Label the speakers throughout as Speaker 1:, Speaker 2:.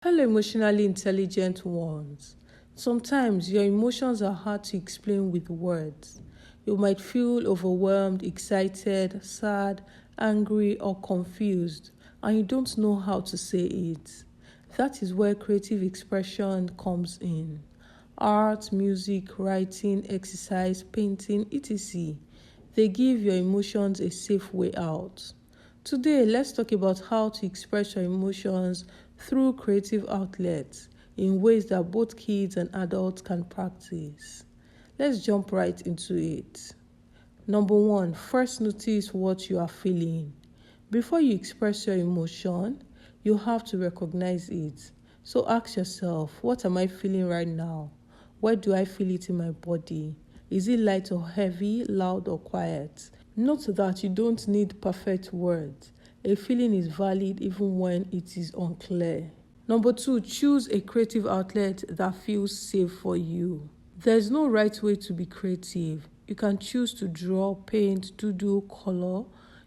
Speaker 1: Hello, emotionally intelligent ones. Sometimes your emotions are hard to explain with words. You might feel overwhelmed, excited, sad, angry, or confused, and you don't know how to say it. That is where creative expression comes in. Art, music, writing, exercise, painting, etc. They give your emotions a safe way out. Today, let's talk about how to express your emotions through creative outlets in ways that both kids and adults can practice. Let's jump right into it. Number one, first notice what you are feeling. Before you express your emotion, you have to recognize it. So ask yourself, what am I feeling right now? Where do I feel it in my body? Is it light or heavy, loud or quiet? Note that you don't need perfect words. A feeling is valid even when it is unclear. Number two, choose a creative outlet that feels safe for you. There's no right way to be creative. You can choose to draw, paint, doodle, color.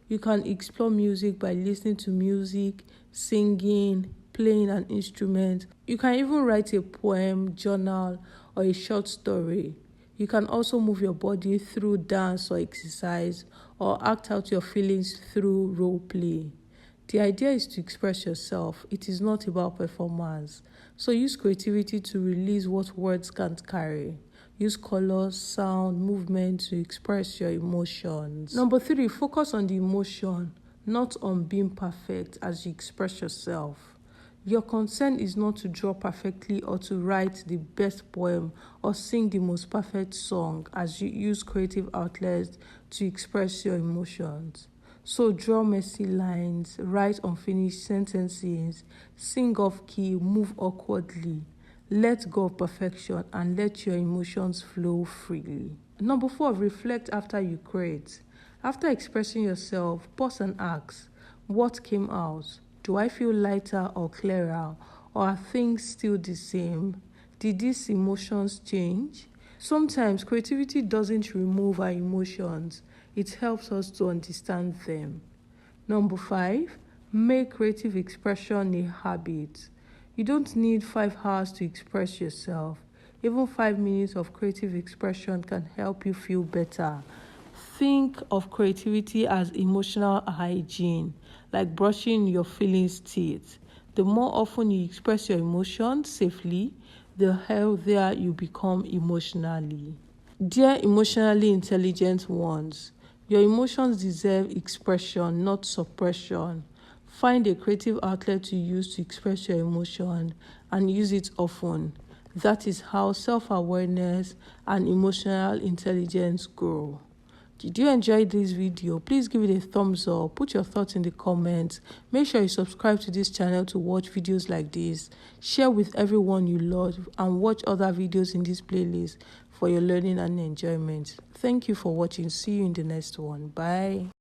Speaker 1: You can explore music by listening to music, singing, playing an instrument. You can even write a poem, journal, or a short story. You can also move your body through dance or exercise, or act out your feelings through role play. The idea is to express yourself. It is not about performance. So use creativity to release what words can't carry. Use colors, sound, movement to express your emotions. Number three, focus on the emotion, not on being perfect as you express yourself. Your concern is not to draw perfectly or to write the best poem or sing the most perfect song as you use creative outlets to express your emotions. So draw messy lines, write unfinished sentences, sing off key, move awkwardly. Let go of perfection and let your emotions flow freely. Number four, reflect after you create. After expressing yourself, pause and ask, what came out? Do I feel lighter or clearer? Or are things still the same? Did these emotions change? Sometimes creativity doesn't remove our emotions. It helps us to understand them. Number five, make creative expression a habit. You don't need 5 hours to express yourself. Even 5 minutes of creative expression can help you feel better. Think of creativity as emotional hygiene, like brushing your feelings teeth. The more often you express your emotions safely, the healthier you become emotionally. Dear emotionally intelligent ones, your emotions deserve expression, not suppression. Find a creative outlet to use to express your emotion and use it often. That is how self-awareness and emotional intelligence grow. Did you enjoy this video? Please give it a thumbs up. Put your thoughts in the comments. Make sure you subscribe to this channel to watch videos like this. Share with everyone you love and watch other videos in this playlist for your learning and enjoyment. Thank you for watching. See you in the next one. Bye.